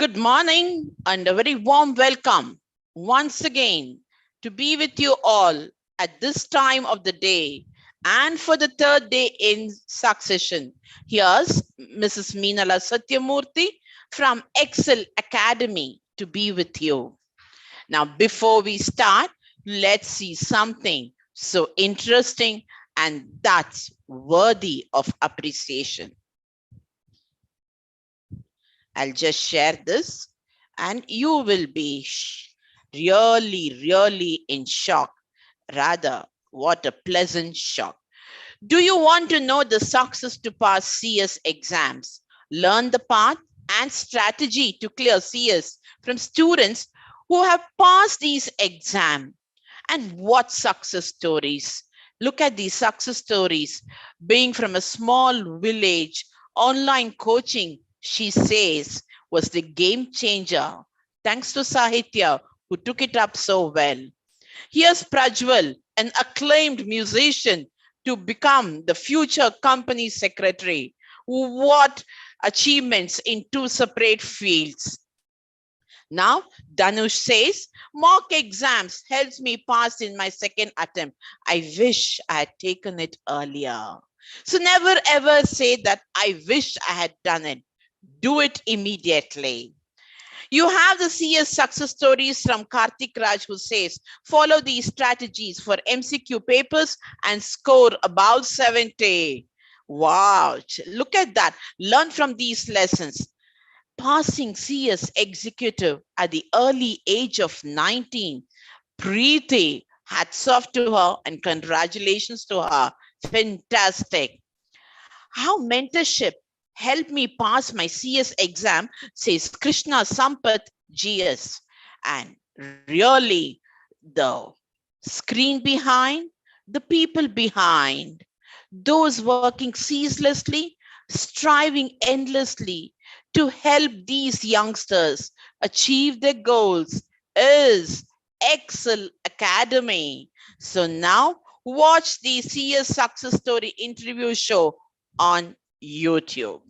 Good morning and a very warm welcome once again to be with you all at this time of the day and for the third day in succession. Here's Mrs. Meenala Satyamurthy from Ekcel Academy to be with you. Now, before we start, let's see something so interesting and that's worthy of appreciation. I'll just share this and you will be really in shock. Rather, what a pleasant shock. Do you want to know the success to pass CS exams? Learn the path and strategy to clear CS from students who have passed these exams. And what success stories? Look at these success stories. Being from a small village, online coaching, she says, was the game changer. Thanks to Sahitya, who took it up so well. Here's Prajwal, an acclaimed musician, to become the future company secretary. What achievements in two separate fields. Now, Danush says, mock exams helps me pass in my second attempt. I wish I had taken it earlier. So never ever say that I wish I had done it. Do it immediately. You have the CS success stories from Karthik Raj who says, follow these strategies for MCQ papers and score above 70. Wow, look at that. Learn from these lessons. Passing CS executive at the early age of 19. Preeti, hats off to her and congratulations to her. Fantastic. How mentorship helped me pass my CS exam, says Krishna Sampath GS. And really, the screen behind, the people behind, those working ceaselessly, striving endlessly to help these youngsters achieve their goals is Ekcel Academy. So now watch the CS success story interview show on YouTube.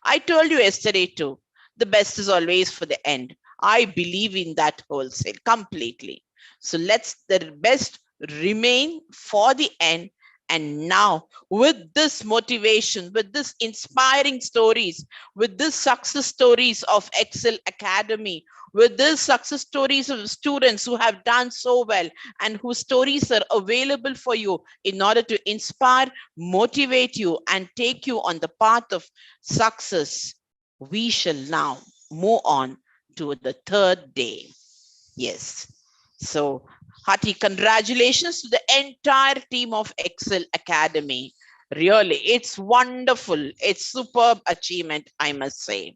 I told you yesterday too, the best is always for the end. I believe in that wholesale completely. So let's the best remain for the end. And now with this motivation, with this inspiring stories, with this success stories of Ekcel Academy, with these success stories of students who have done so well and whose stories are available for you in order to inspire, motivate you and take you on the path of success, we shall now move on to the third day. Yes. So hearty congratulations to the entire team of Ekcel Academy. Really, it's wonderful. It's superb achievement, I must say.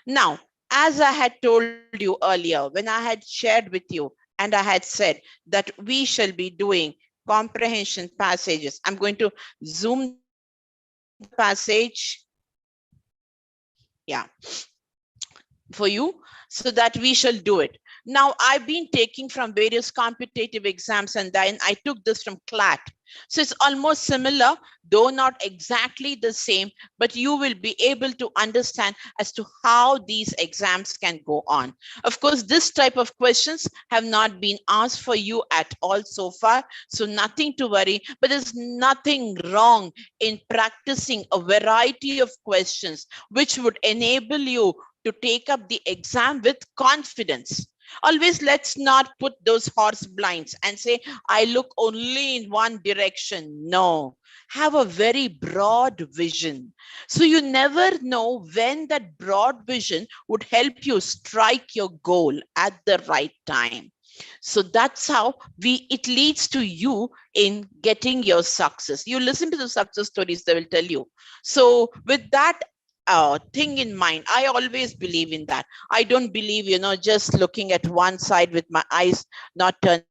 Now, as I had told you earlier, when I had shared with you and I had said that we shall be doing comprehension passages. I'm going to zoom the passage. Yeah. For you so that we shall do it. Now, I've been taking from various competitive exams and then I took this from CLAT. So it's almost similar, though not exactly the same, but you will be able to understand as to how these exams can go on. Of course, this type of questions have not been asked for you at all so far, so nothing to worry, but there's nothing wrong in practicing a variety of questions which would enable you to take up the exam with confidence. Always let's not put those horse blinds and say, I look only in one direction. No, have a very broad vision. So you never know when that broad vision would help you strike your goal at the right time. So that's how it leads to you in getting your success. You listen to the success stories, they will tell you. So with that thing in mind, I always believe in that. I don't believe, just looking at one side with my eyes not turning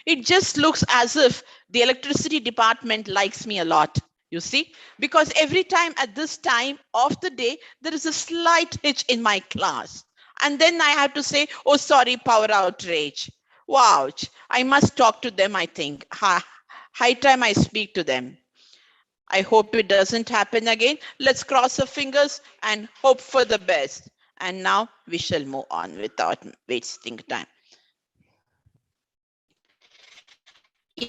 It just looks as if the electricity department likes me a lot, you see, because every time at this time of the day, there is a slight hitch in my class. And then I have to say, oh, sorry, power outrage. Wow, I must talk to them, I think. High time I speak to them. I hope it doesn't happen again. Let's cross our fingers and hope for the best. And now we shall move on without wasting time.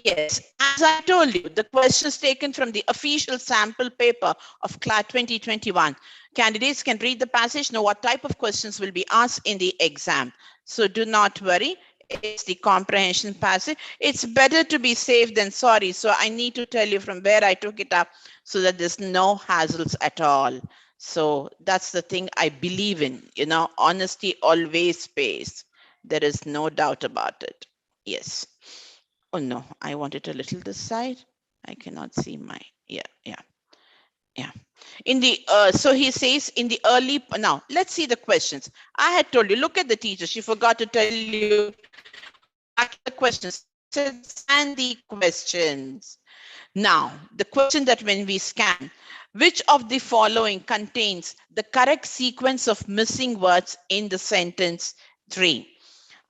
Yes, as I told you, the questions taken from the official sample paper of CLAT 2021. Candidates can read the passage, know what type of questions will be asked in the exam. So do not worry. It's the comprehension passage. It's better to be safe than sorry. So I need to tell you from where I took it up so that there's no hassles at all. So that's the thing I believe in. You know, honesty always pays. There is no doubt about it. Yes. Oh no, I want it a little this side. I cannot see my, yeah. In the, so he says in the early, now let's see the questions. I had told you, look at the teacher. She forgot to tell you, go back to the questions. And the questions. Now, the question that when we scan, which of the following contains the correct sequence of missing words in the sentence 3?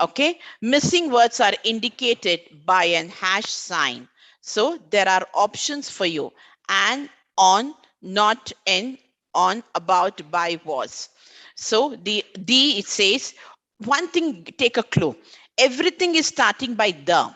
Okay, missing words are indicated by an hash sign. So there are options for you: and, on, not, in, on, about, by, was. So the D, it says, one thing, take a clue. Everything is starting by the.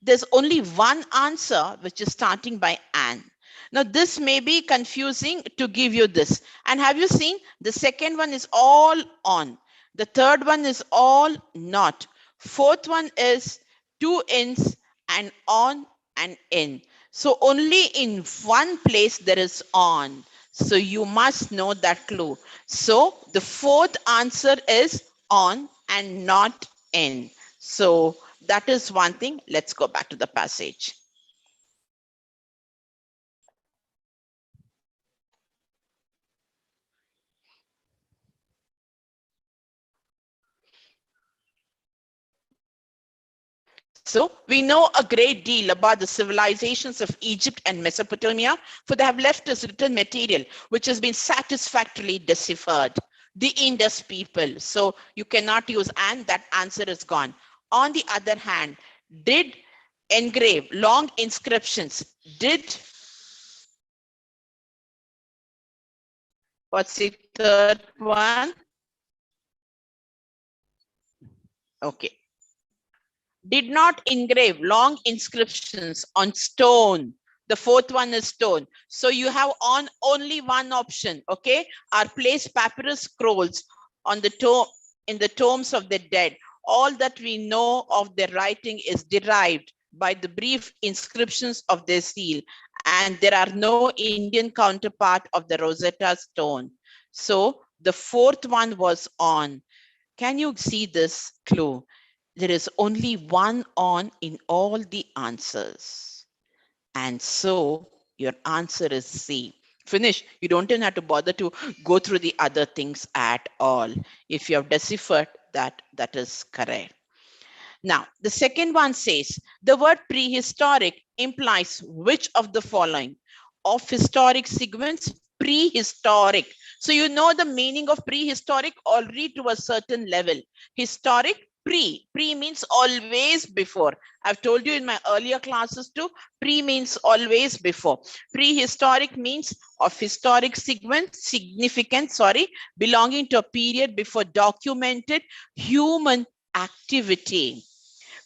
There's only one answer which is starting by an. Now this may be confusing to give you this. And have you seen the second one is all on. The third one is all not. Fourth one is two ins and on and in. So only in one place there is on. So you must know that clue. So the fourth answer is on and not in. So that is one thing. Let's go back to the passage. So we know a great deal about the civilizations of Egypt and Mesopotamia, for they have left us written material which has been satisfactorily deciphered. The Indus people. So you cannot use and, that answer is gone. On the other hand, did engrave long inscriptions, did, what's the third one? Okay. Did not engrave long inscriptions on stone. The fourth one is stone. So you have on only one option, okay? Are placed papyrus scrolls on the tomb, in the tombs of the dead. All that we know of their writing is derived by the brief inscriptions of their seal, and there are no Indian counterpart of the Rosetta Stone. So the fourth one was on. Can you see this clue? There is only one on in all the answers. And so your answer is C. Finish. You don't even have to bother to go through the other things at all. If you have deciphered that, that is correct. Now, the second one says, the word prehistoric implies which of the following? Of historic sequence, prehistoric. So you know the meaning of prehistoric already to a certain level. Historic, pre means always before. I've told you in my earlier classes too, pre means always before. Prehistoric means of historic significance, belonging to a period before documented human activity,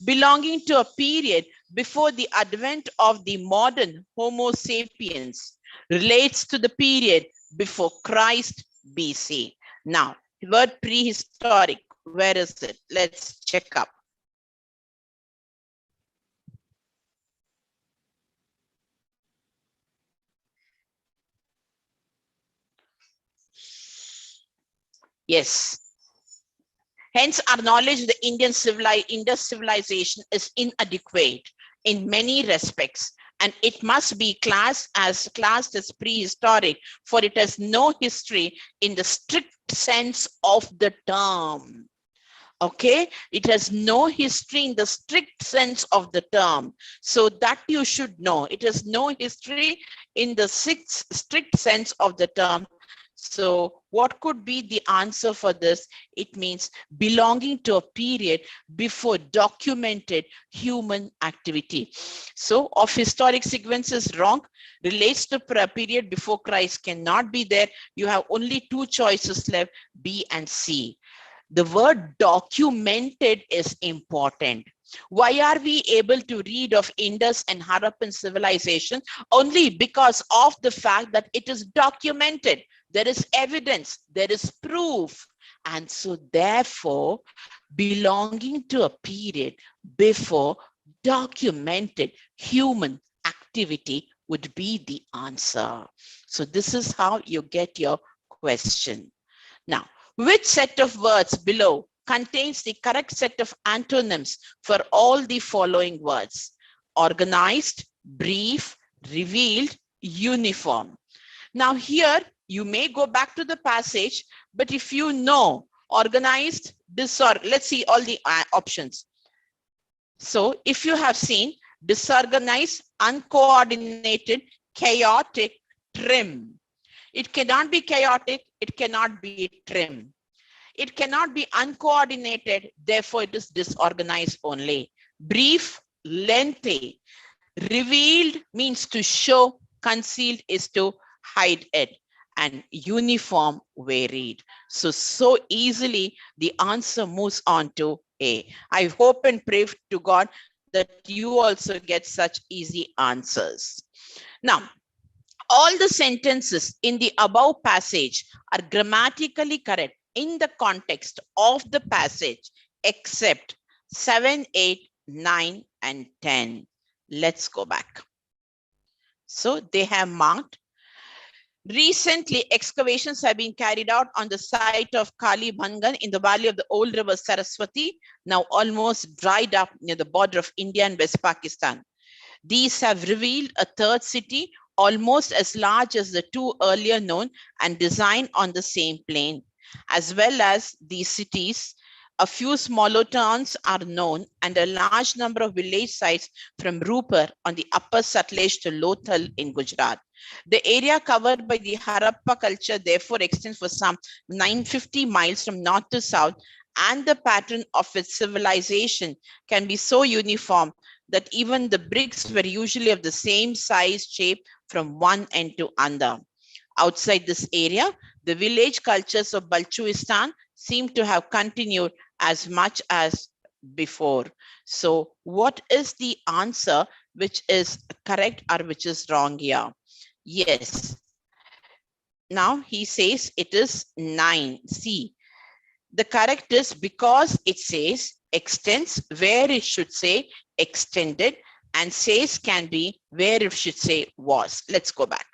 belonging to a period before the advent of the modern Homo sapiens, relates to the period before Christ BC. Now, the word prehistoric, where is it? Let's check up. Yes. Hence, our knowledge of the Indus civilization is inadequate in many respects, and it must be classed as prehistoric, for it has no history in the strict sense of the term. Okay, it has no history in the strict sense of the term. So that you should know. It has no history in the strict sense of the term. So what could be the answer for this? It means belonging to a period before documented human activity. So of historic sequence is wrong, relates to a period before Christ cannot be there. You have only two choices left, B and C. The word documented is important. Why are we able to read of Indus and Harappan civilization? Only because of the fact that it is documented. There is evidence, there is proof. And so therefore, belonging to a period before documented human activity would be the answer. So this is how you get your question. Now, which set of words below contains the correct set of antonyms for all the following words? Organized, brief, revealed, uniform. Now here, you may go back to the passage, but if you know organized, disorganized, let's see all the options. So if you have seen disorganized, uncoordinated, chaotic, trim. It cannot be chaotic, it cannot be trim. It cannot be uncoordinated, therefore it is disorganized only. Brief, lengthy. Revealed means to show, concealed is to hide it. And uniform, varied. So easily the answer moves on to A. I hope and pray to God that you also get such easy answers. Now, all the sentences in the above passage are grammatically correct in the context of the passage, except 7, 8, 9, and 10. Let's go back. So they have marked. Recently, excavations have been carried out on the site of Kali Bhangan in the valley of the old river Saraswati, now almost dried up near the border of India and West Pakistan. These have revealed a third city almost as large as the two earlier known and designed on the same plane. As well as these cities, a few smaller towns are known and a large number of village sites from Rupar on the upper Sutlej to Lothal in Gujarat. The area covered by the Harappa culture therefore extends for some 950 miles from north to south, and the pattern of its civilization can be so uniform that even the bricks were usually of the same size, shape from one end to another. Outside this area, the village cultures of Balchuistan seem to have continued as much as before. So what is the answer which is correct or which is wrong here? Yes. Now he says it is 9. C. The correct is because it says extends where it should say extended, and says can be where it should say was. Let's go back.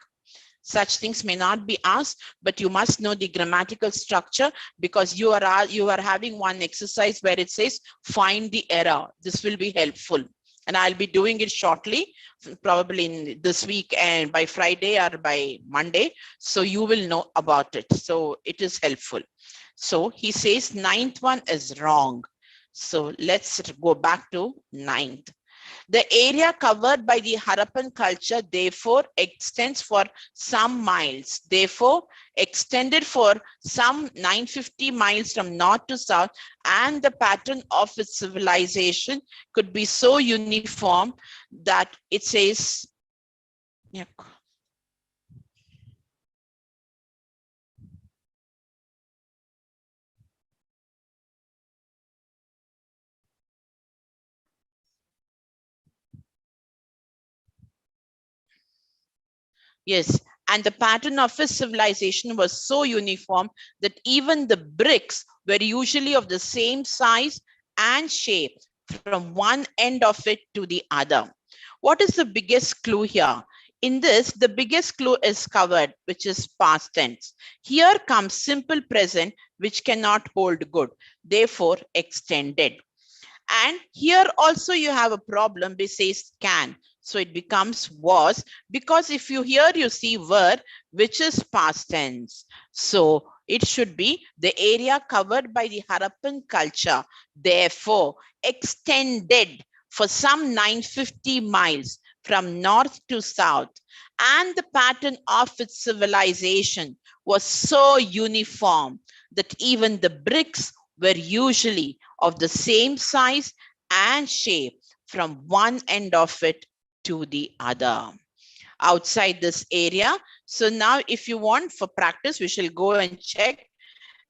Such things may not be asked, but you must know the grammatical structure, because you are having one exercise where it says find the error. This will be helpful, and I'll be doing it shortly, probably in this week and by Friday or by Monday. So you will know about it. So it is helpful. So he says ninth one is wrong. So let's go back to ninth. The area covered by the Harappan culture therefore extends for some miles, therefore extended for some 950 miles from north to south, and the pattern of its civilization could be so uniform that it says, yeah. Yes, and the pattern of his civilization was so uniform that even the bricks were usually of the same size and shape from one end of it to the other. What is the biggest clue here? In this, the biggest clue is covered, which is past tense. Here comes simple present, which cannot hold good, therefore extended. And here also you have a problem which says can. So it becomes was, because if you here you see were, which is past tense. So It should be the area covered by the Harappan culture, therefore extended for some 950 miles from north to south, and the pattern of its civilization was so uniform that even the bricks were usually of the same size and shape from one end of it to the other. Outside this area, so now if you want for practice, we shall go and check.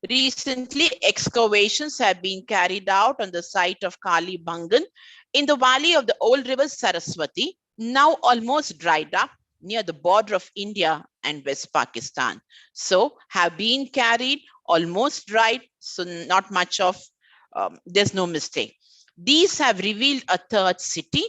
Recently, excavations have been carried out on the site of Kali Bangan in the valley of the old river Saraswati, now almost dried up near the border of India and West Pakistan. So have been carried, almost dried, so not much of, there's no mistake. These have revealed a third city,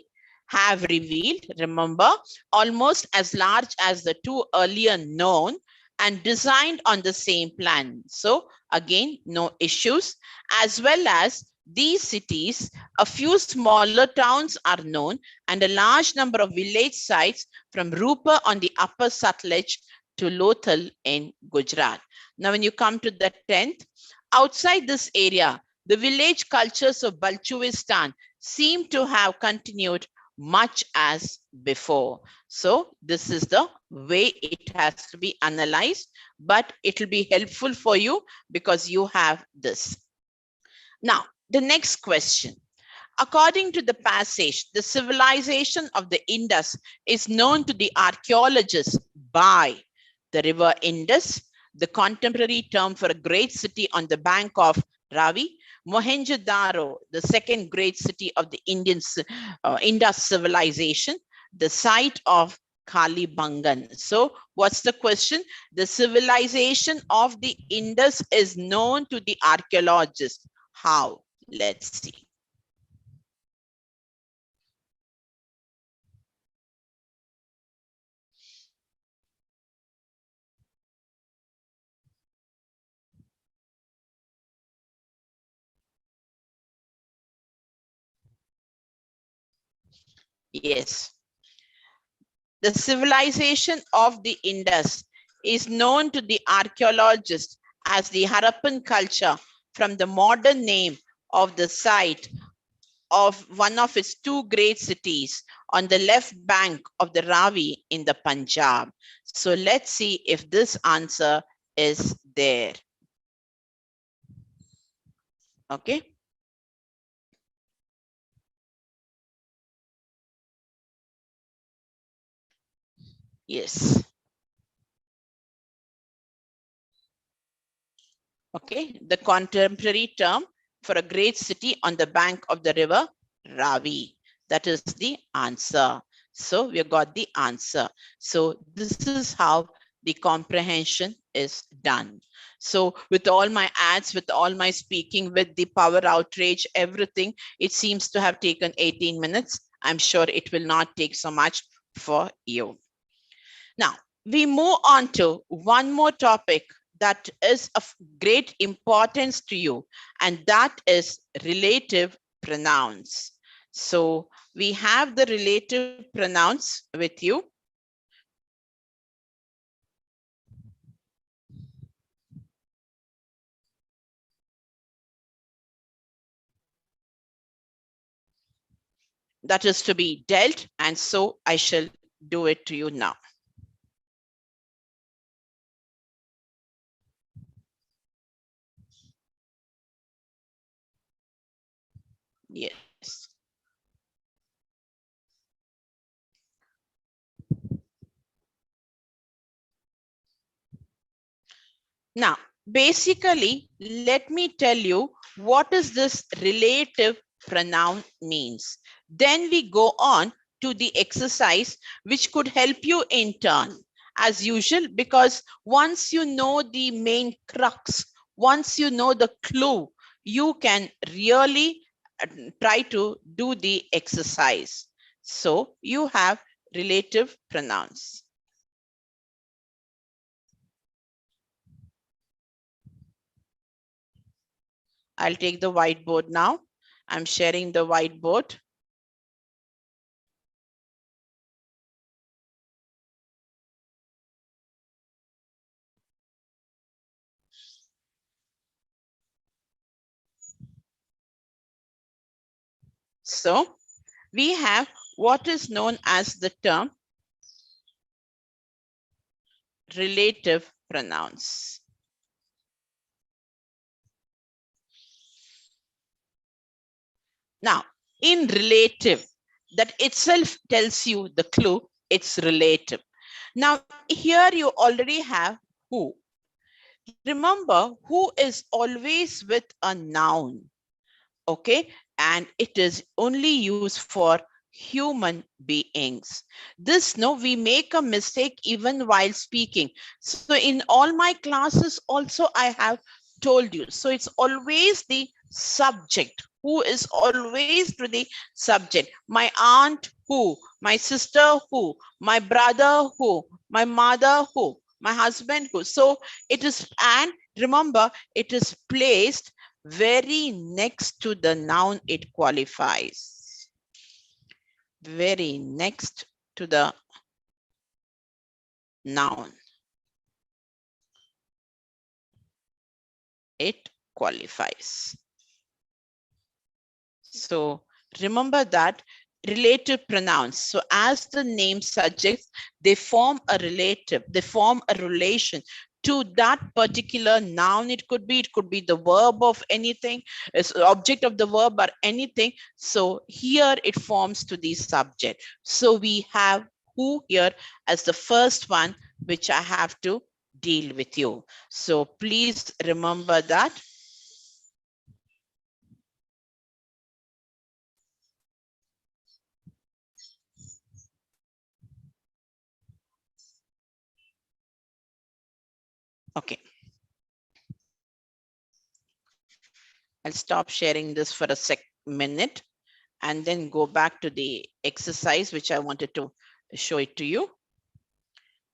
have revealed, remember, almost as large as the two earlier known and designed on the same plan. So again, no issues. As well as these cities, a few smaller towns are known and a large number of village sites from Rupa on the upper Sutlej to Lothal in Gujarat. Now, when you come to the 10th, outside this area, the village cultures of Balchuistan seem to have continued much as before. So this is the way it has to be analyzed, but it will be helpful for you because you have this. Now, the next question. According to the passage, the civilization of the Indus is known to the archaeologists by the river Indus, the contemporary term for a great city on the bank of Ravi, Mohenjo-daro, the second great city of the Indus civilization, the site of Kalibangan. So what's the question? The civilization of the Indus is known to the archaeologists. How? Let's see. Yes. The civilization of the Indus is known to the archaeologists as the Harappan culture from the modern name of the site of one of its two great cities on the left bank of the Ravi in the Punjab. So let's see if this answer is there. Okay. Yes. Okay. The contemporary term for a great city on the bank of the river Ravi. That is the answer. So we got the answer. So this is how the comprehension is done. So with all my ads, with all my speaking, with the power outrage, everything, it seems to have taken 18 minutes. I'm sure it will not take so much for you. Now, we move on to one more topic that is of great importance to you, and that is relative pronouns. So we have the relative pronouns with you. That is to be dealt, and so I shall do it to you now. Yes. Now, basically, let me tell you what is this relative pronoun means. Then we go on to the exercise which could help you in turn as usual, because once you know the main crux, once you know the clue, you can really try to do the exercise. So you have relative pronouns. I'll take the whiteboard now. I'm sharing the whiteboard. So we have what is known as the term relative pronouns. Now, in relative, that itself tells you the clue, it's relative. Now, here you already have who. Remember, who is always with a noun, okay? And it is only used for human beings. This, no, we make a mistake even while speaking. So in all my classes also I have told you. So it's always the subject. Who is always to the subject. My aunt who, my sister who, my brother who, my mother who, my husband who. So it is, and remember, it is placed very next to the noun it qualifies. Very next to the noun it qualifies. So remember that relative pronouns. So as the name suggests, they form a relative, they form a relation to that particular noun. It could be the verb of anything, is object of the verb or anything. So here it forms to the subject. So we have who here as the first one, which I have to deal with you. So please remember that. Okay. I'll stop sharing this for a minute and then go back to the exercise, which I wanted to show it to you.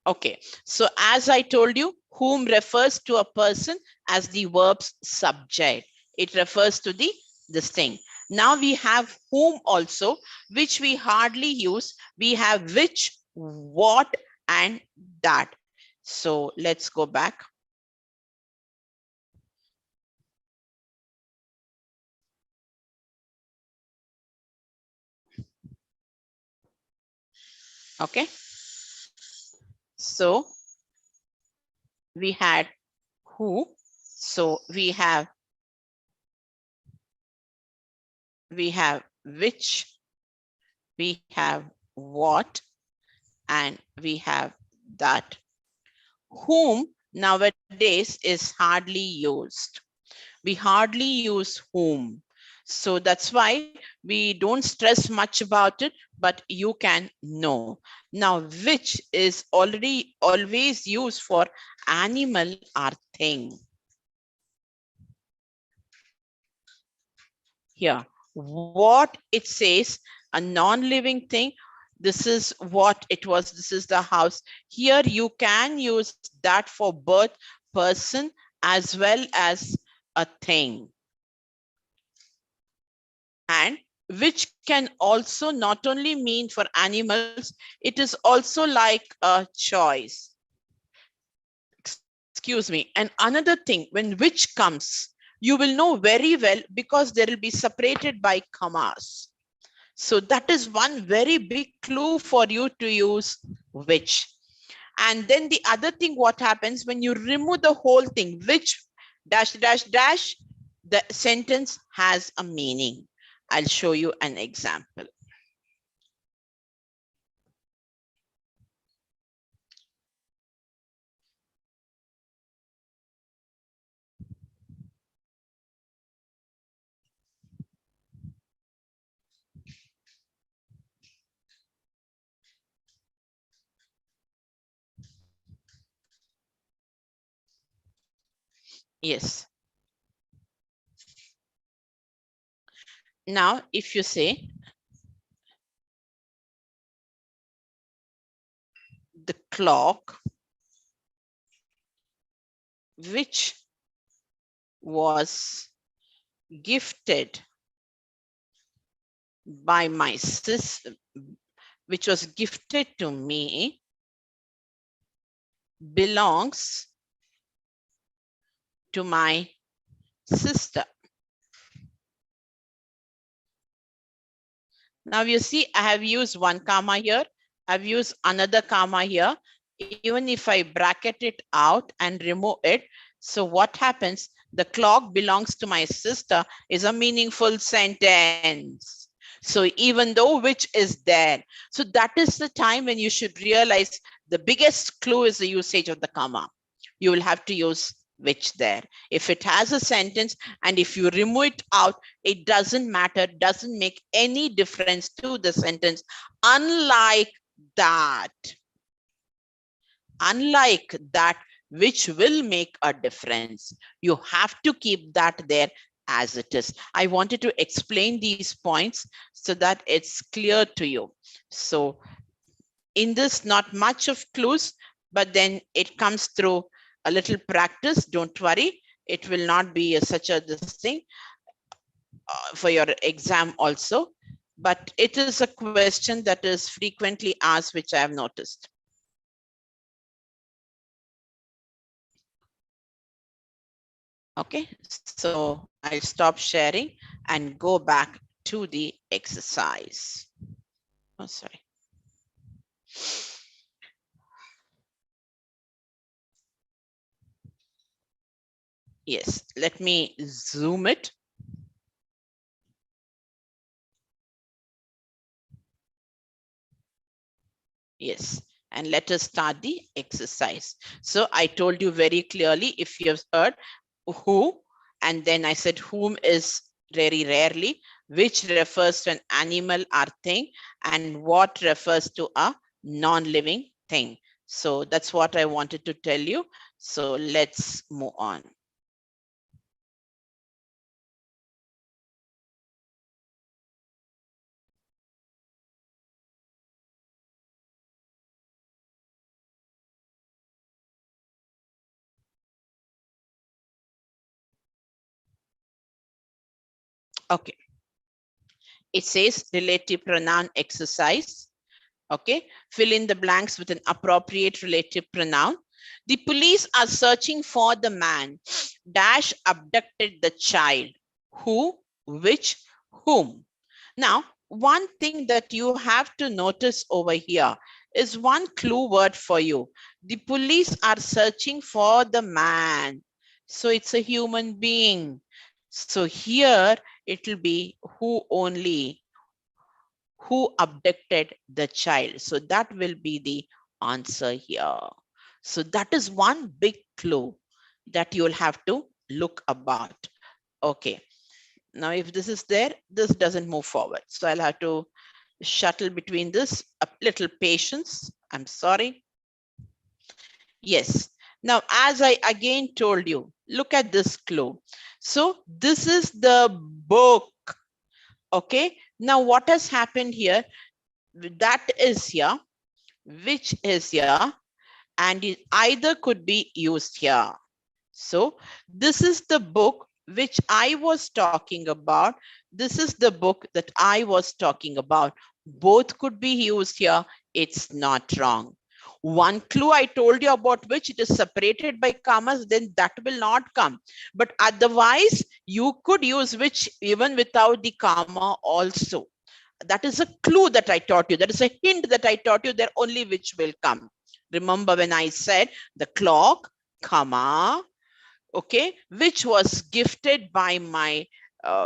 Okay, so as I told you, whom refers to a person as the verb's subject. It refers to this thing. Now we have whom also, which we hardly use. We have which, what, and that. So let's go back. Okay. So we had who. So we have which, we have what, and we have that. Whom nowadays is hardly used. We hardly use whom. So that's why we don't stress much about it, but you can know. Now, which is already always used for animal or thing. Here, what it says, a non-living thing. This is what it was. This is the house. Here you can use that for both person as well as a thing. And which can also not only mean for animals, it is also like a choice. Excuse me. And another thing, when which comes, you will know very well because they will be separated by commas. So that is one very big clue for you to use which. And then the other thing, what happens when you remove the whole thing, which dash dash dash, the sentence has a meaning. I'll show you an example. Yes. Now, if you say the clock, which was gifted by my sister, which was gifted to me, belongs to my sister. Now you see, I have used one comma here. I've used another comma here. Even if I bracket it out and remove it, so what happens? The clock belongs to my sister is a meaningful sentence. So even though which is there. So that is the time when you should realize the biggest clue is the usage of the comma. You will have to use which there. If it has a sentence and if you remove it out, it doesn't matter, doesn't make any difference to the sentence. Unlike that, which will make a difference, you have to keep that there as it is. I wanted to explain these points so that it's clear to you. So in this, not much of clues, but then it comes through a little practice. Don't worry, it will not be such a this thing for your exam also, but it is a question that is frequently asked, which I have noticed. Okay, so I'll stop sharing and go back to the exercise. Oh, sorry. Yes, let me zoom it. Yes, and let us start the exercise. So I told you very clearly, if you have heard who, and then I said whom is very rarely, which refers to an animal or thing, and what refers to a non-living thing. So that's what I wanted to tell you. So let's move on. Okay. It says relative pronoun exercise. Okay, fill in the blanks with an appropriate relative pronoun. The police are searching for the man dash abducted the child. Who, which, whom. Now, one thing that you have to notice over here is one clue word for you. The police are searching for the man. So it's a human being. So here it will be who only, who abducted the child. So that will be the answer here. So that is one big clue that you'll have to look about. Okay. Now, if this is there, this doesn't move forward. So I'll have to shuttle between this, a little patience. I'm sorry. Yes. Now, as I again told you, look at this clue. So this is the book. Okay. Now, what has happened here? That is here, which is here, and it either could be used here. So this is the book which I was talking about. This is the book that I was talking about. Both could be used here. It's not wrong. One clue I told you about which it is separated by commas, then that will not come. But otherwise, you could use which even without the comma also. That is a clue that I taught you. That is a hint that I taught you. There only which will come. Remember when I said the clock, comma, okay, which was gifted by my,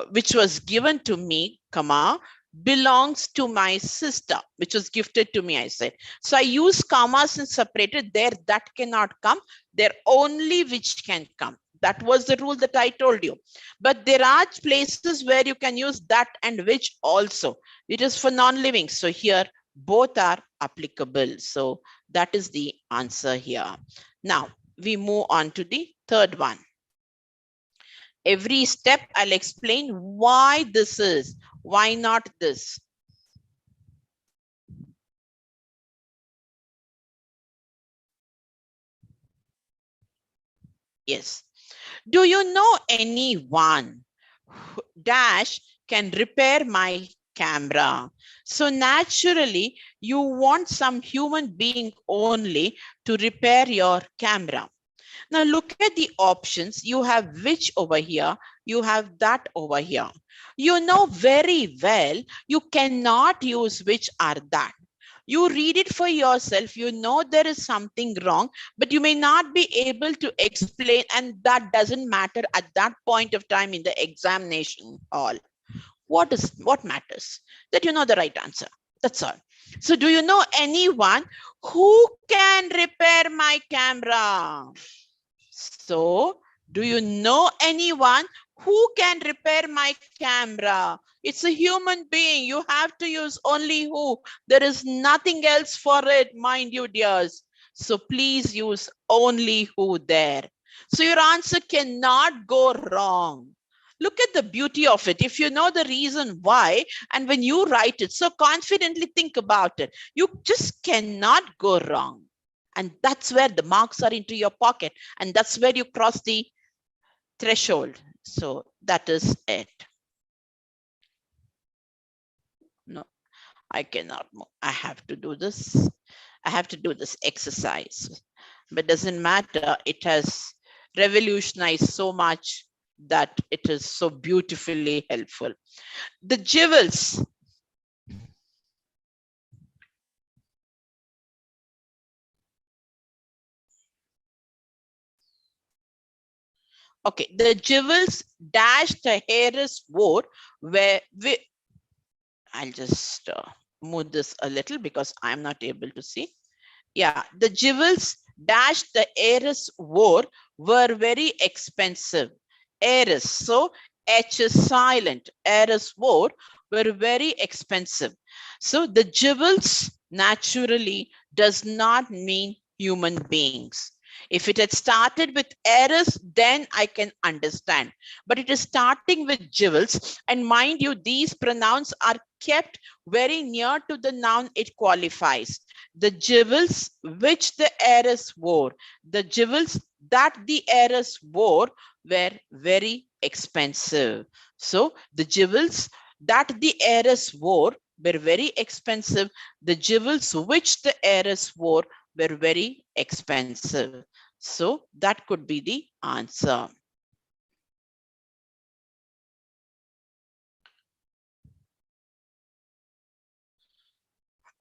which was given to me, comma, belongs to my sister, which was gifted to me, I said. So I use commas and separated there. That cannot come. There only which can come. That was the rule that I told you. But there are places where you can use that and which also. It is for non-living. So here, both are applicable. So that is the answer here. Now, we move on to the third one. Every step I'll explain why this is, why not this. Yes. Do you know anyone who dash can repair my camera? So naturally, you want some human being only to repair your camera. Now look at the options. You have which over here, you have that over here. You know very well you cannot use which or that. You read it for yourself. You know there is something wrong, but you may not be able to explain, and that doesn't matter at that point of time in the examination hall. What matters? That you know the right answer. That's all. So do you know anyone who can repair my camera? So do you know anyone who can repair my camera? It's a human being. You have to use only who. There is nothing else for it, mind you, dears. So please use only who there. So your answer cannot go wrong. Look at the beauty of it. If you know the reason why, and when you write it, so confidently think about it, you just cannot go wrong. And that's where the marks are into your pocket. And that's where you cross the threshold. So that is it. No, I cannot move. I have to do this. I have to do this exercise. But doesn't matter. It has revolutionized so much that it is so beautifully helpful. The jewels. Okay, the jewels dash the Harris wore where we, I'll just move this a little because I'm not able to see. Yeah, the jewels dash the heiress wore were very expensive. Heiress, so H is silent. Heiress wore were very expensive. So the jewels naturally does not mean human beings. If it had started with heiress, then I can understand. But it is starting with jewels. And mind you, these pronouns are kept very near to the noun it qualifies. The jewels which the heiress wore, the jewels that the heiress wore were very expensive. So the jewels that the heiress wore were very expensive. The jewels which the heiress wore were very expensive. So that could be the answer.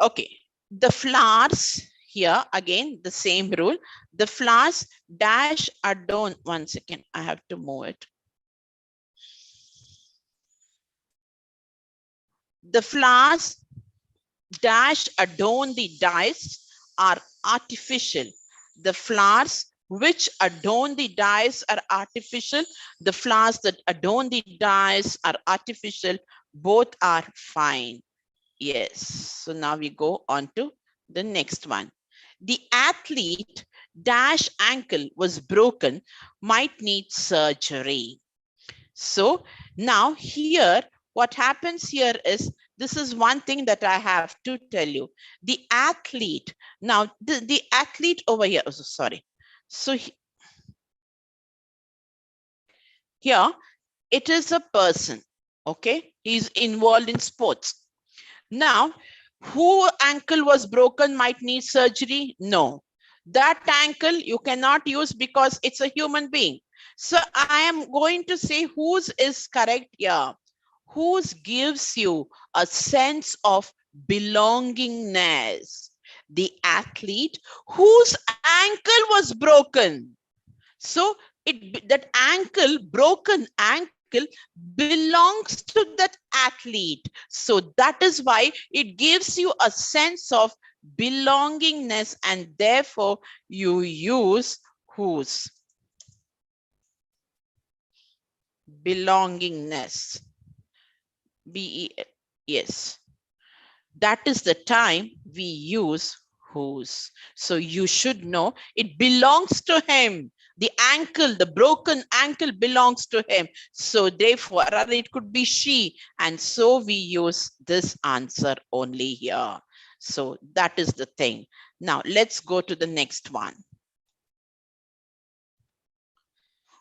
Okay, the flowers here again, the same rule. The flowers dash adorn. 1 second, I have to move it. The flowers dash adorn the dice are artificial. The flowers which adorn the dice are artificial. The flowers that adorn the dice are artificial. Both are fine. Yes. So now we go on to the next one. The athlete dash ankle was broken, might need surgery. So now here, what happens here is, this is one thing that I have to tell you. The athlete, now the athlete over here, oh, sorry. So here, it is a person, okay? He's involved in sports. Now, who ankle was broken might need surgery? No. That ankle you cannot use because it's a human being. So I am going to say whose is correct here. Whose gives you a sense of belongingness. The athlete whose ankle was broken. So that ankle, broken ankle, belongs to that athlete. So that is why it gives you a sense of belongingness, and therefore you use whose. Belongingness. Yes. That is the time we use whose. So you should know it belongs to him. The ankle, the broken ankle belongs to him. So therefore, it could be she. And so we use this answer only here. So that is the thing. Now let's go to the next one.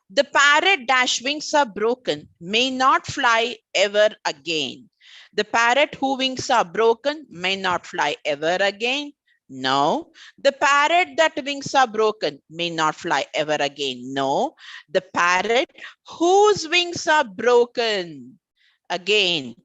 The parrot dash wings are broken, may not fly ever again. The parrot whose wings are broken may not fly ever again. No. The parrot that wings are broken may not fly ever again. No. The parrot whose wings are broken. Again,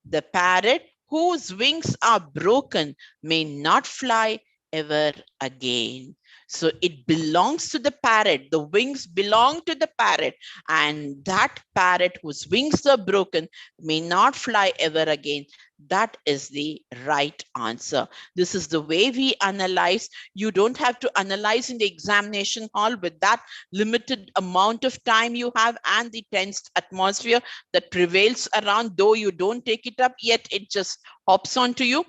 the parrot whose wings are broken may not fly ever again. So it belongs to the parrot. The wings belong to the parrot, and that parrot whose wings are broken may not fly ever again. That is the right answer. This is the way we analyze. You don't have to analyze in the examination hall with that limited amount of time you have and the tense atmosphere that prevails around. Though you don't take it up, yet it just hops onto you.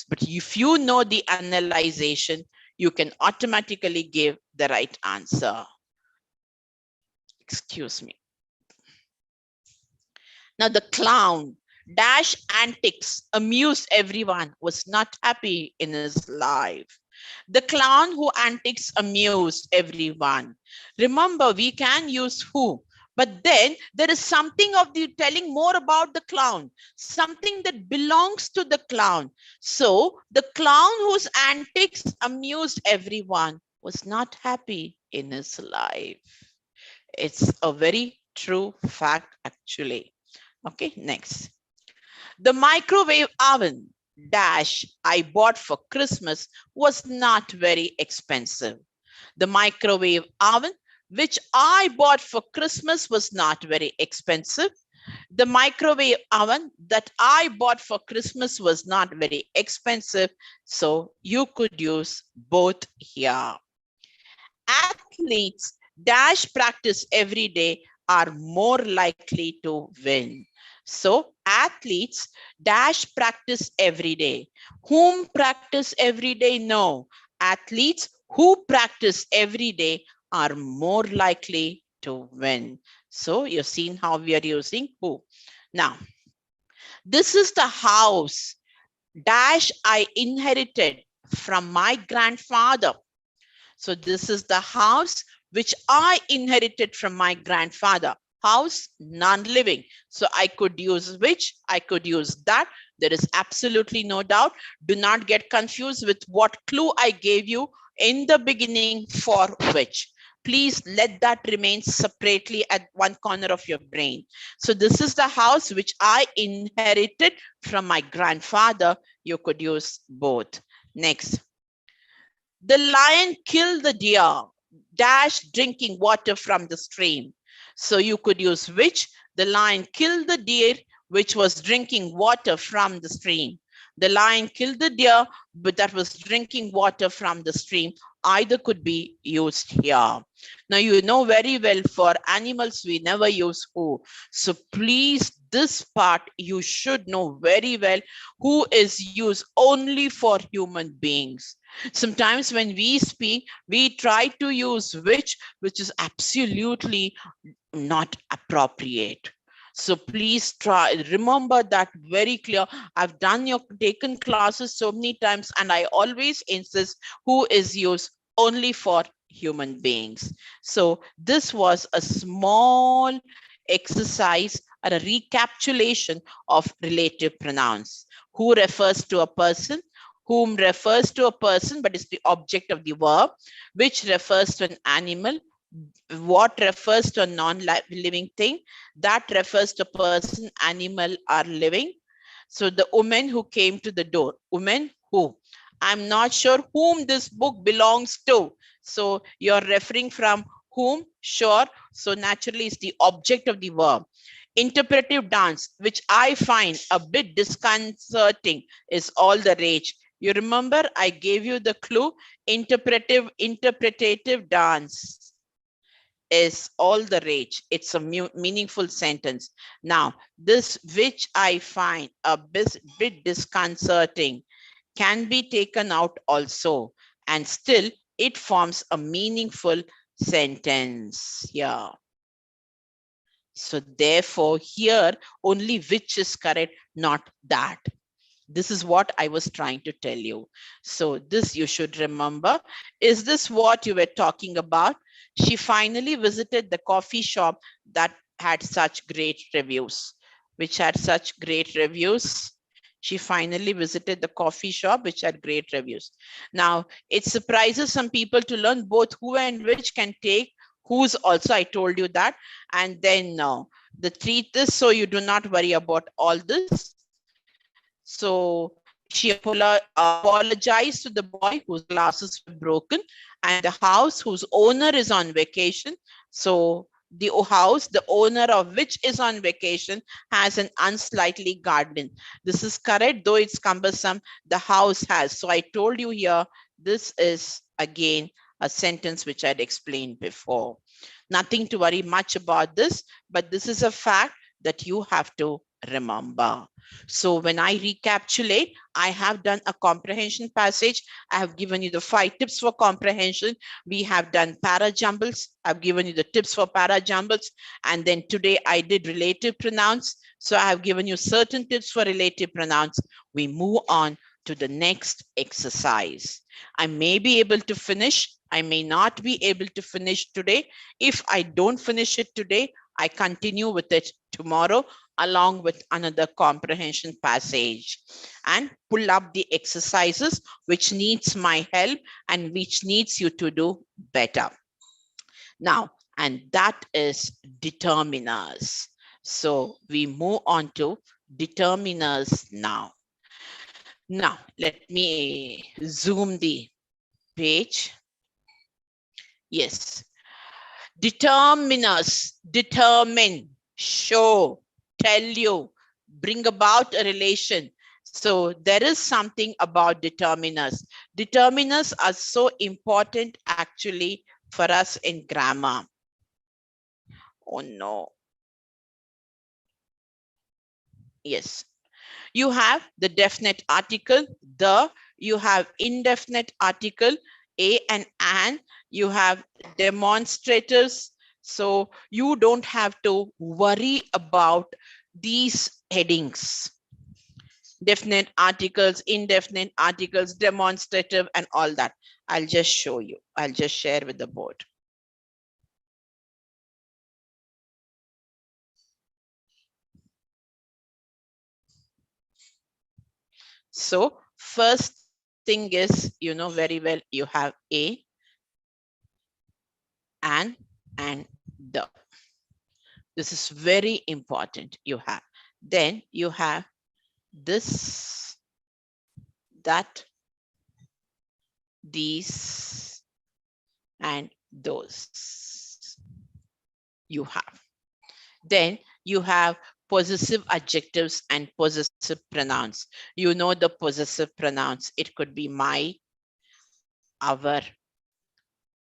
But if you know the analyzation, you can automatically give the right answer. Excuse me. Now the clown dash antics amused everyone, was not happy in his life. The clown who antics amused everyone. Remember, we can use who, but then there is something of the telling more about the clown, something that belongs to the clown. So the clown whose antics amused everyone was not happy in his life. It's a very true fact, actually. Okay, next. The microwave oven dash I bought for Christmas was not very expensive. The microwave oven which I bought for Christmas was not very expensive. The microwave oven that I bought for Christmas was not very expensive. So you could use both here. Athletes dash practice every day are more likely to win. So athletes dash practice every day. Whom practice every day? No. Athletes who practice every day are more likely to win. So you've seen how we are using who. Now, this is the house dash I inherited from my grandfather. So this is the house which I inherited from my grandfather. House, non-living. So I could use which, I could use that. There is absolutely no doubt. Do not get confused with what clue I gave you in the beginning for which. Please let that remain separately at one corner of your brain. So this is the house which I inherited from my grandfather. You could use both. Next. The lion killed the deer, dash drinking water from the stream. So you could use which. The lion killed the deer, which was drinking water from the stream. The lion killed the deer, but that was drinking water from the stream. Either could be used here. Now, you know very well for animals, we never use who. So please, this part, you should know very well who is used only for human beings. Sometimes when we speak, we try to use which is absolutely not appropriate. So please try, remember that very clear. I've taken classes so many times, and I always insist who is used only for human beings. So this was a small exercise or a recapitulation of relative pronouns. Who refers to a person, whom refers to a person but is the object of the verb, which refers to an animal, what refers to a non-living thing, that refers to a person, animal, or living. So the woman who came to the door, woman who, I'm not sure whom this book belongs to. So you're referring from whom, sure. So naturally it's the object of the verb. Interpretive dance, which I find a bit disconcerting, is all the rage. You remember I gave you the clue, interpretative dance is all the rage. It's a meaningful sentence. Now, this which I find a bit disconcerting can be taken out also, and still it forms a meaningful sentence here. So therefore here only which is correct, not that. This is what I was trying to tell you. So this you should remember. Is this what you were talking about? She finally visited the coffee shop that had such great reviews. Which had such great reviews? She finally visited the coffee shop which had great reviews. Now, it surprises some people to learn both who and which can take whose also. I told you that. And then The truth is, so you do not worry about all this. So she apologized to the boy whose glasses were broken, and the house whose owner is on vacation. So the house, the owner of which is on vacation, has an unsightly garden. This is correct, though it's cumbersome. The house has. So I told you here, this is again a sentence which I'd explained before. Nothing to worry much about this, but this is a fact that you have to remember. So when I recapitulate, I have done a comprehension passage. I have given you the 5 tips for comprehension. We have done para jumbles. I've given you the tips for para jumbles. And then today I did relative pronouns. So I have given you certain tips for relative pronouns. We move on to the next exercise. I may be able to finish. I may not be able to finish today. If I don't finish it today, I continue with it tomorrow along with another comprehension passage, and pull up the exercises which needs my help and which needs you to do better. Now, and that is determiners. So we move on to determiners now. Now, let me zoom the page. Yes. Determiners, determine, show, tell you, bring about a relation. So there is something about determiners. Determiners are so important actually for us in grammar. Oh no. Yes. You have the definite article, the, you have indefinite article, a and an, you have demonstrators. So you don't have to worry about these headings. Definite articles, indefinite articles, demonstrative, and all that. I'll just show you. I'll just share with the board. So first thing is, you know very well, you have a, and the. This is very important. You have, then you have this, that, these, and those. You have. Then you have possessive adjectives and possessive pronouns. You know the possessive pronouns. It could be my, our.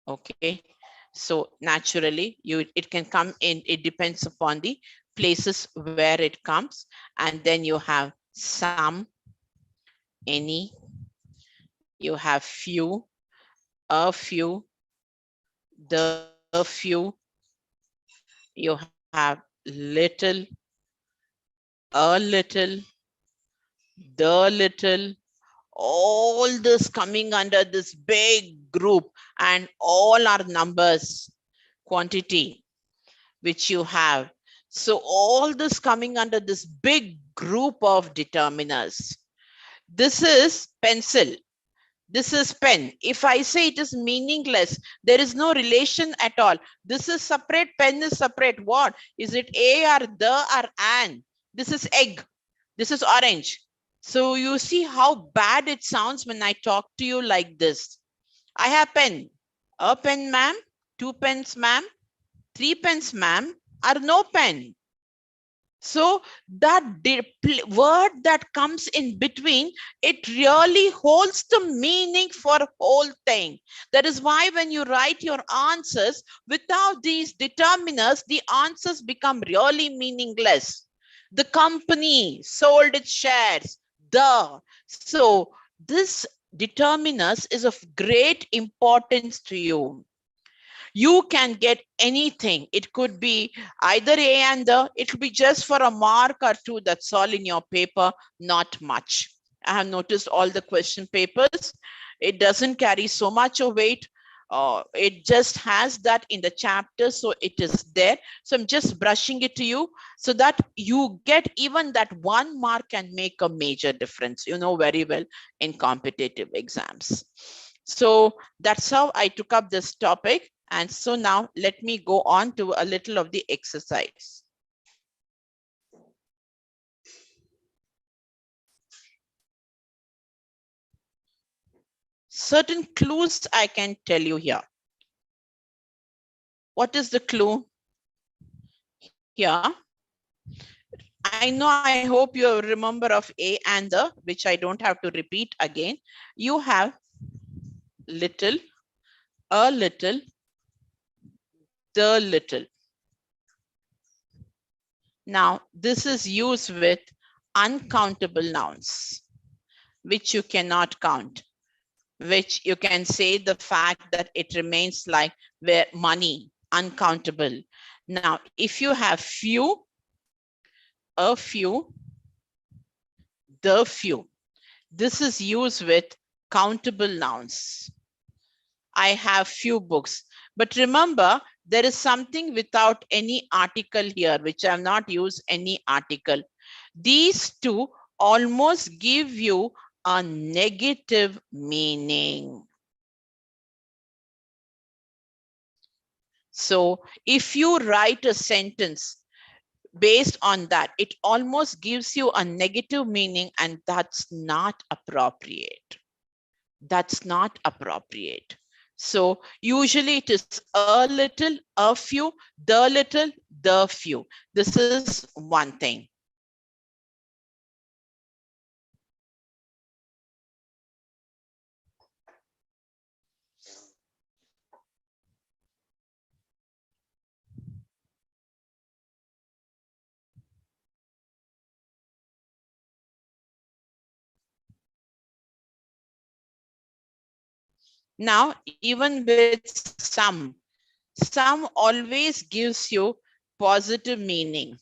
Okay. So naturally, it can come in, it depends upon the places where it comes. And then you have some, any, you have few, a few, the few, you have little, a little, the little, all this coming under this big group, and all are numbers, quantity, which you have. So all this coming under this big group of determiners. This is pencil. This is pen. If I say it is meaningless, there is no relation at all. This is separate, pen is separate. What? Is it a or the or an? This is egg. This is orange. So you see how bad it sounds when I talk to you like this. I have pen. A pen, ma'am. 2 pens, ma'am. 3 pens, ma'am. Or no pen. So that word that comes in between, it really holds the meaning for whole thing. That is why when you write your answers without these determiners, the answers become really meaningless. The company sold its shares. So this determiners is of great importance to you. You can get anything. It could be either a and the, it could be just for a mark or 2. That's all in your paper, not much. I have noticed all the question papers, it doesn't carry so much of weight. It just has that in the chapter, so it is there. So I'm just brushing it to you so that you get even that 1 mark can make a major difference, you know very well, in competitive exams. So that's how I took up this topic. And so now let me go on to a little of the exercise. certain clues I can tell you here. What is the clue here? I hope you remember of a and the, which I don't have to repeat again. You have little, a little, the little. Now, this is used with uncountable nouns, which you cannot count, which you can say the fact that it remains like where money, uncountable. Now, if you have few, a few, the few, this is used with countable nouns. I have few books, but remember there is something without any article here, which I have not used any article. These two almost give you a negative meaning. So if you write a sentence based on that, it almost gives you a negative meaning, and that's not appropriate. That's not appropriate. So usually it is a little, a few, the little, the few. This is one thing. Now, even with some always gives you positive meaning.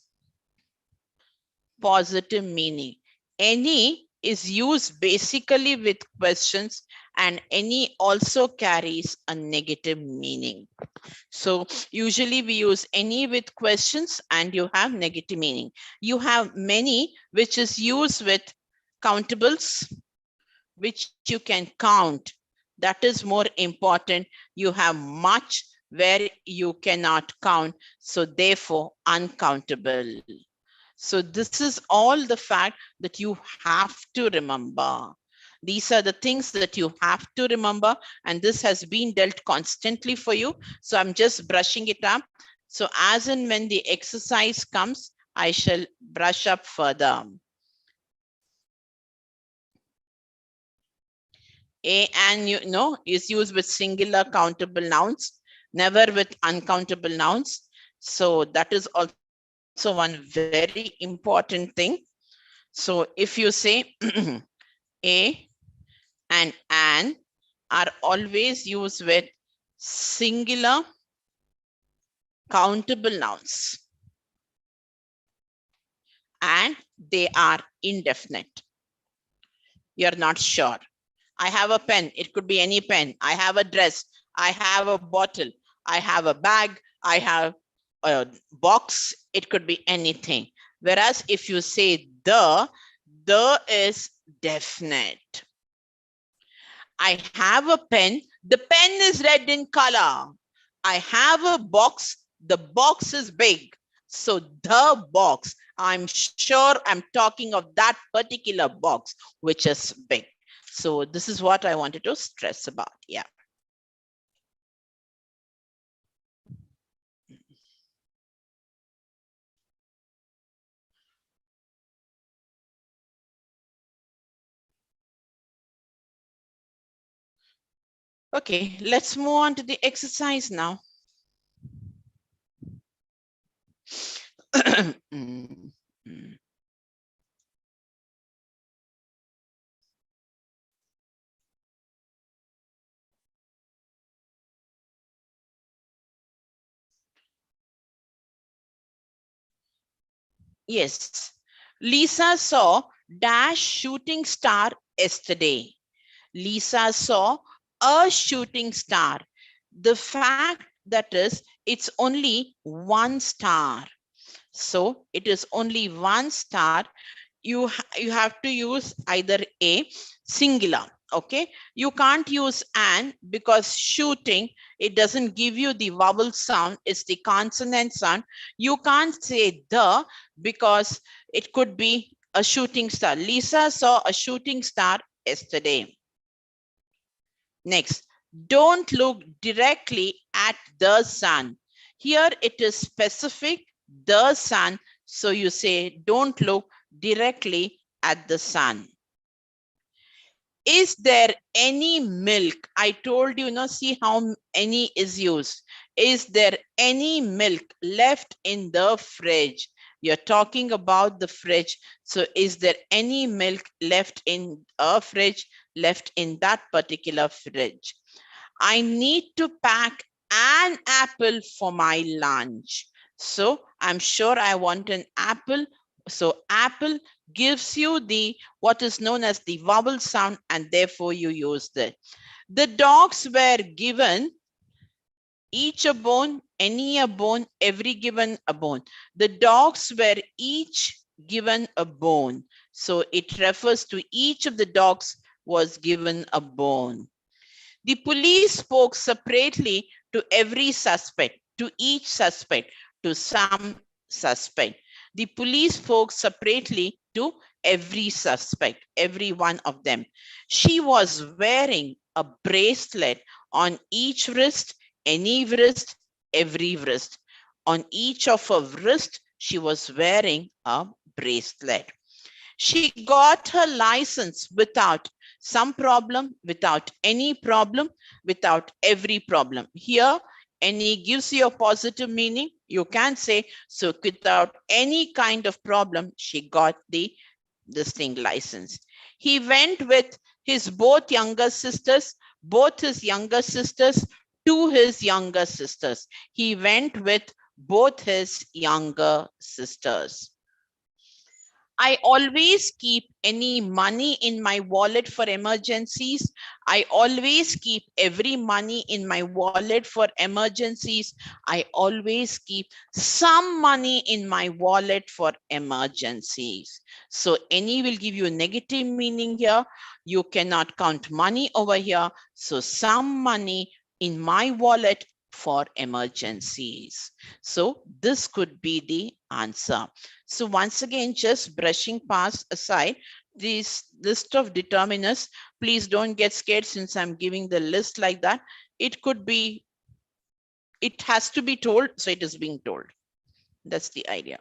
Positive meaning. Any is used basically with questions, and any also carries a negative meaning. So usually we use any with questions and you have negative meaning. You have many, which is used with countables, which you can count. That is more important. You have much where you cannot count, so therefore uncountable. So this is all the fact that you have to remember. These are the things that you have to remember, and this has been dealt constantly for you. So I'm just brushing it up. So as and when the exercise comes, I shall brush up further. A and you know is used with singular countable nouns, never with uncountable nouns. So that is also one very important thing. So if you say a and an are always used with singular countable nouns, and they are indefinite. You're not sure. I have a pen. It could be any pen. I have a dress. I have a bottle. I have a bag. I have a box. It could be anything. Whereas if you say the is definite. I have a pen. The pen is red in color. I have a box. The box is big. So the box, I'm sure I'm talking of that particular box, which is big. So this is what I wanted to stress about. Yeah. Okay, let's move on to the exercise now. Yes, Lisa saw dash shooting star yesterday. Lisa saw a shooting star. The fact that is, it's only one star. So it is only one star. You have to use either a singular. Okay, you can't use an because shooting, it doesn't give you the vowel sound, it's the consonant sound. You can't say the because it could be a shooting star. Lisa saw a shooting star yesterday. Next, don't look directly at the sun. Here it is specific, the sun. So you say, don't look directly at the sun. Is there any milk? I told you, see how any is used. Is there any milk left in the fridge? You're talking about the fridge. So is there any milk left in a fridge, left in that particular fridge? I need to pack an apple for my lunch. So I'm sure I want an apple. So apple gives you the what is known as the vowel sound, and therefore you use that. The dogs were given each a bone, any a bone, every given a bone. The dogs were each given a bone. So it refers to each of the dogs was given a bone. The police spoke separately to every suspect, to each suspect, to some suspect. The police spoke separately to every suspect, every one of them. She was wearing a bracelet on each wrist, any wrist, every wrist. On each of her wrist, she was wearing a bracelet. She got her license without some problem, without any problem, without every problem. Here, any gives you a positive meaning. You can say, so without any kind of problem, she got this thing license. He went with his both younger sisters, to his younger sisters. He went with both his younger sisters. I always keep any money in my wallet for emergencies. I always keep every money in my wallet for emergencies. I always keep some money in my wallet for emergencies. So any will give you negative meaning here. You cannot count money over here. So some money in my wallet for emergencies. So this could be the answer. So once again, just brushing past aside this list of determiners. Please don't get scared since I'm giving the list like that. It could be, it has to be told, so it is being told. That's the idea.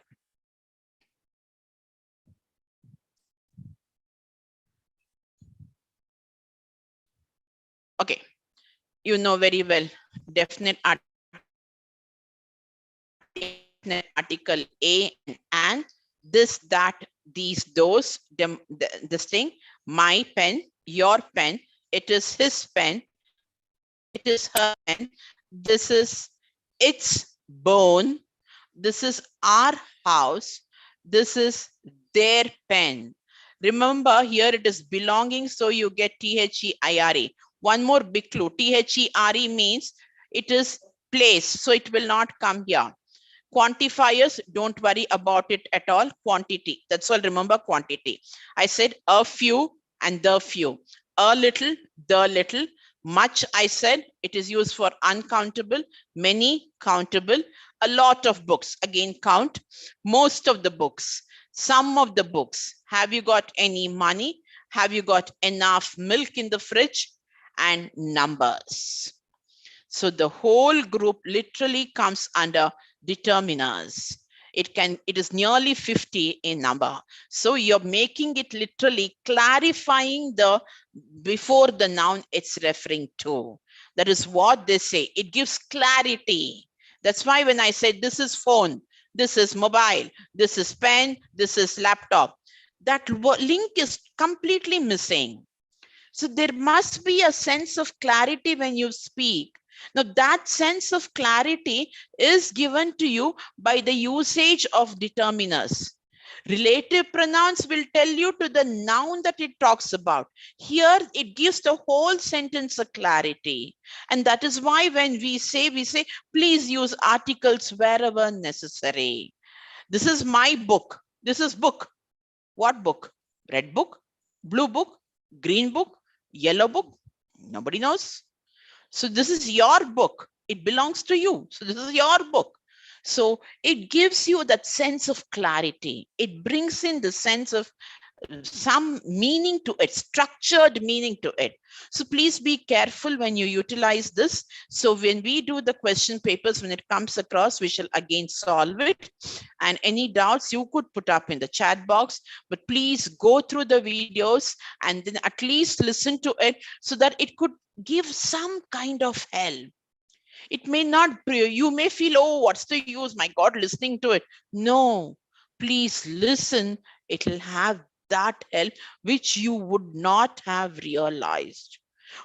Okay, you know very well, definite article a and this, that, these, those, them, this thing, my pen, your pen, it is his pen, it is her pen, this is its bone, this is our house, this is their pen. Remember here it is belonging, so you get THEIRE. One more big clue, THERE means it is place, so it will not come here. Quantifiers, don't worry about it at all. Quantity, that's all. Remember quantity. I said a few and the few. A little, the little. Much, I said, it is used for uncountable. Many, countable. A lot of books, again count. Most of the books. Some of the books. Have you got any money? Have you got enough milk in the fridge? And numbers. So the whole group literally comes under determiners. It is nearly 50 in number. So you're making it literally clarifying the before the noun it's referring to. That is what they say. It gives clarity. That's why when I said this is phone, this is mobile, this is pen, this is laptop, that link is completely missing. So there must be a sense of clarity when you speak. Now that sense of clarity is given to you by the usage of determiners. Relative pronouns will tell you to the noun that it talks about. Here it gives the whole sentence a clarity. And that is why when we say, please use articles wherever necessary. This is my book. This is book. What book? Red book, blue book, green book, yellow book? Nobody knows. So this is your book. It belongs to you. So this is your book. So it gives you that sense of clarity. It brings in the sense of some meaning to it, structured meaning to it. So please be careful when you utilize this. So when we do the question papers, when it comes across, we shall again solve it. And any doubts you could put up in the chat box, but please go through the videos and then at least listen to it so that it could give some kind of help. It may not, you may feel, oh, what's the use, my God, listening to it. No, please listen. It'll have that help which you would not have realized.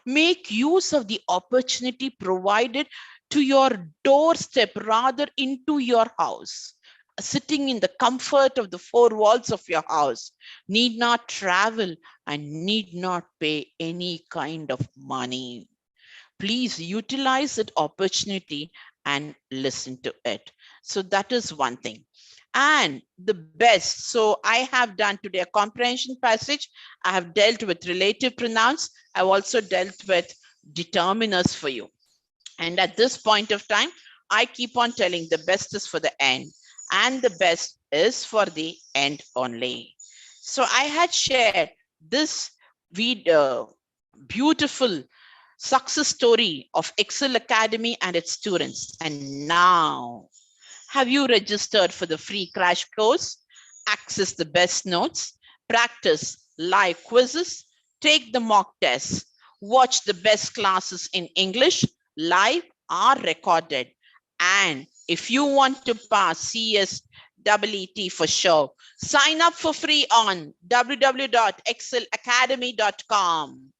Make use of the opportunity provided to your doorstep, rather into your house. Sitting in the comfort of the four walls of your house, need not travel and need not pay any kind of money. Please utilize that opportunity and listen to it. So that is one thing. And the best, so I have done today a comprehension passage. I have dealt with relative pronouns. I've also dealt with determiners for you. And at this point of time, I keep on telling the best is for the end, and the best is for the end only. So I had shared this beautiful success story of Ekcel Academy and its students. And now, have you registered for the free crash course? Access the best notes, practice live quizzes, take the mock tests, watch the best classes in English, live or recorded. And if you want to pass CSEET for sure, sign up for free on www.excelacademy.com.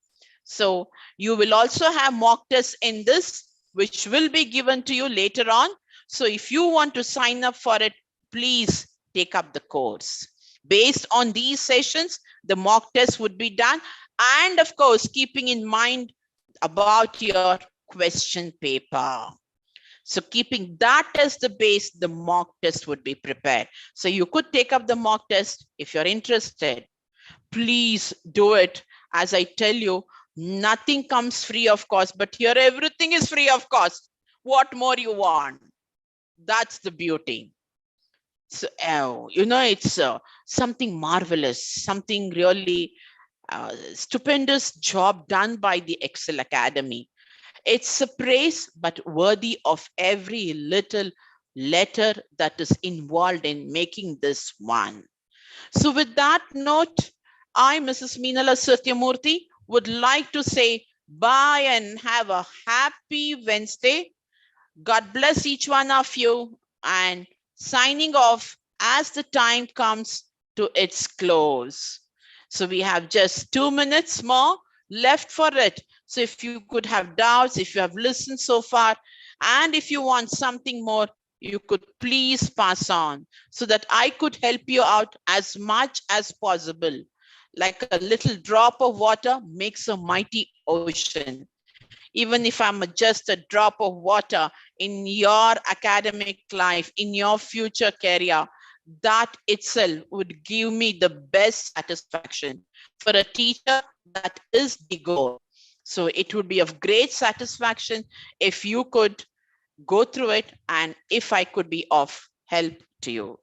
So you will also have mock tests in this, which will be given to you later on. So if you want to sign up for it, please take up the course. Based on these sessions, the mock test would be done. And of course, keeping in mind about your question paper. So keeping that as the base, the mock test would be prepared. So you could take up the mock test if you're interested. Please do it. As I tell you, nothing comes free of cost, but here everything is free of cost. What more you want? That's the beauty. So, it's something marvelous, something really stupendous job done by the Ekcel Academy. It's a praise, but worthy of every little letter that is involved in making this one. So with that note, I, Mrs. Meenala Satyamurthy, would like to say bye and have a happy Wednesday. God bless each one of you, and signing off as the time comes to its close. So we have just 2 minutes more left for it. So if you could have doubts, if you have listened so far, and if you want something more, you could please pass on so that I could help you out as much as possible. Like a little drop of water makes a mighty ocean. Even if I'm just a drop of water in your academic life, in your future career, that itself would give me the best satisfaction. For a teacher, that is the goal. So it would be of great satisfaction if you could go through it and if I could be of help to you.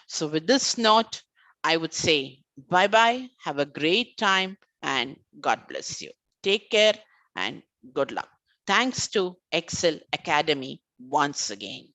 So with this note, I would say bye-bye, have a great time, and God bless you. Take care and good luck. Thanks to Ekcel Academy once again.